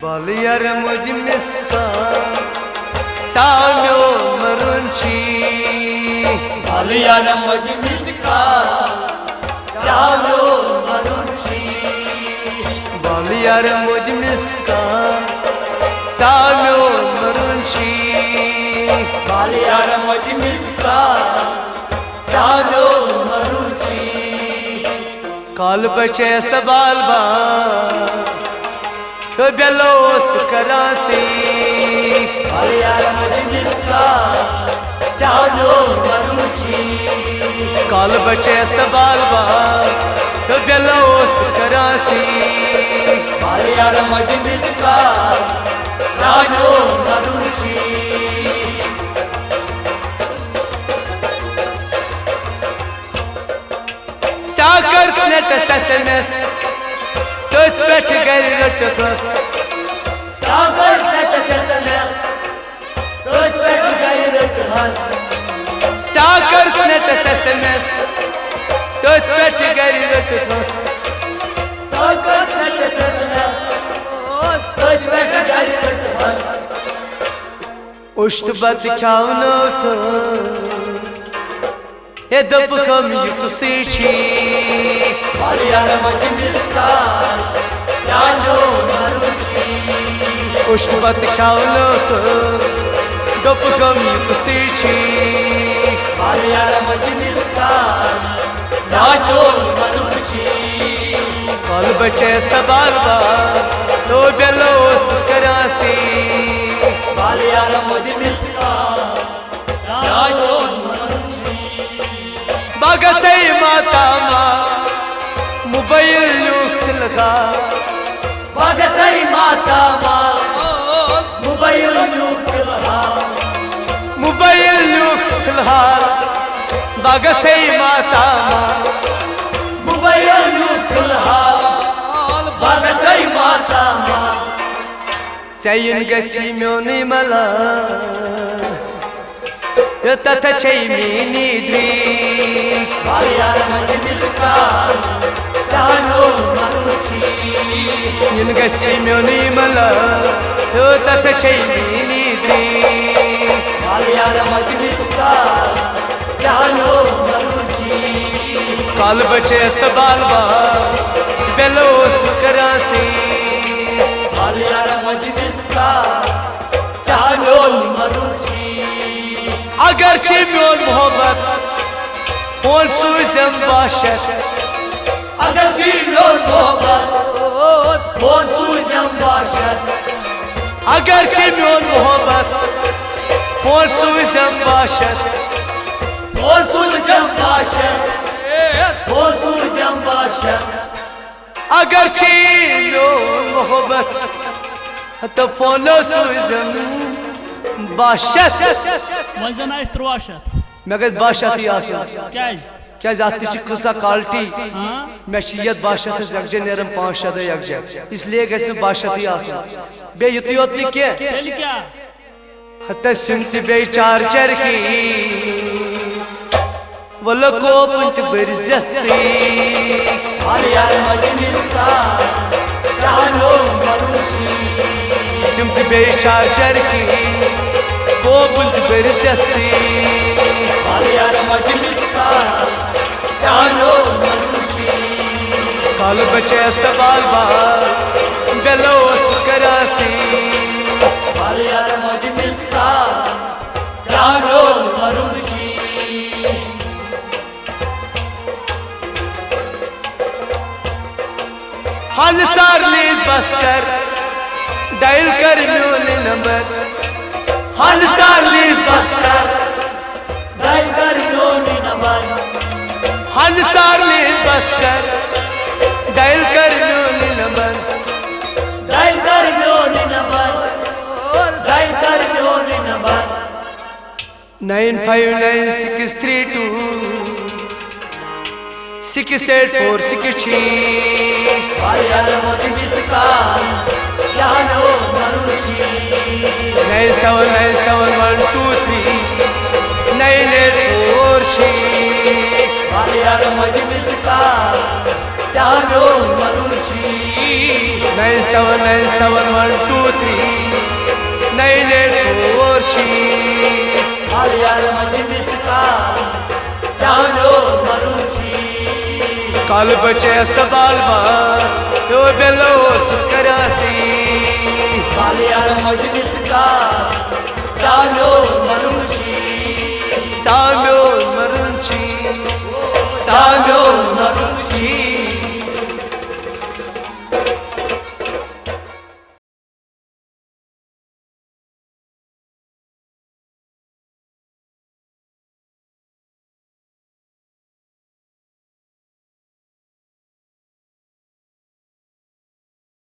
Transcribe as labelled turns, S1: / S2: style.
S1: Balıyar mıcmiska Çağmyo marunçi
S2: Balıyar mıcmiska Çağmyo marunçi
S1: Balıyar mıcmiska Çağmyo marunçi
S2: Balıyar mıcmiska Çağmyo marunçi
S1: Kal bचे सवाल बा तो bellows Karachi
S2: Balıyar mıcmiska Çağmyo marunçi
S1: काल बचे सवाल बा तो bellows Karachi
S2: Balıyar mıcmiska Çağmyo marunçi
S1: चाकर नट ससनस तुझ पेट गर रटकस
S2: Çağır nefesesiniz Tut ve gayrıt has
S1: चाकर नट ससनस तुझ पेट गर रटकस
S2: Çağır nefesesiniz Tut ve gayrıt has
S1: उष्ट बद ख्यावनो तो ये दब कम युक्सी छी
S2: Balıyar mıcmiska Çağmyo marunçi
S1: उष्ट बद ख्यावनो तो दब कम युक्सी छी
S2: Balıyar mıcmiska Çağmyo marunçi
S1: कल बचे सवाल बा तो bellows Karachi
S2: Balıyar mıcmiska Çağmyo marunçi
S1: बागा से माता मा मोबाइल युक्त लगा
S2: Bagasay matama Mubayil yukilha
S1: mobile युक्त लगा बागा से माता मा
S2: Mubayil yukilha Bagasay matama
S1: चयन गची म्योनी मला ये तथा चैनी द्री
S2: Balıyar mıcmiska Çağmyo marunçi
S1: इन गची म्योनी मला ये तथा चैनी द्री
S2: Balıyar mıcmiska Çağmyo marunçi
S1: काल बचे सवाल बा bellows Karachi
S2: Balıyar mıcmiska Çağmyo marunçi
S1: अगर चिम्योन मोहब्बत फोन सुजम बाशत
S2: Agar çiğnyor boğaz Borsuzem başat
S1: अगर चिम्योन मोहब्बत फोन सुजम बाशत
S2: Borsuzem başat Borsuzem başat
S1: अगर चिम्योन मोहब्बत तो फोन सुजम बाशत
S3: वजन आयस 300
S1: मगर बाशत ही आसन
S3: क्या
S1: क्या जाती ची कुसा क्वालिटी
S3: हाँ
S1: मेशियत बाशत यकजे नेरम 5 यकजे इसलिए गज न बाशत ही आसन बे युतियोत लिखे
S3: तेल क्या
S1: हत सिमति बे चार्जर की वल को Pant बरजसी
S2: Balıyar mıcmiska Çağmyo marunçi
S1: सिमति बे चार्जर की को Pant बरजसी
S2: Balıyar mıcmiska Çağmyo marunçi
S1: काल बचे सवाल बा bellows Karachi
S2: Balıyar mıcmiska Çağmyo marunçi
S1: हल सार लीज बस कर डायल कर म्योन नंबर हल सार लीज बस कर
S2: Daykar yoni naman
S1: हल सार लीज बस कर डायल कर म्योन number
S2: Daykar yoni naman Daykar yoni naman
S1: 959632 68463
S2: Balıyar mıcmiska Çağmyo marunçi
S1: 9797123984
S2: Balyar majlis ka chalo manuchi
S1: 9791 2 3 9843
S2: Balyar majlis ka chalo manuchi
S1: कल बचे सवाल यो बेलोस करासी
S2: Balyar majlis ka chalo manuchi
S1: चालो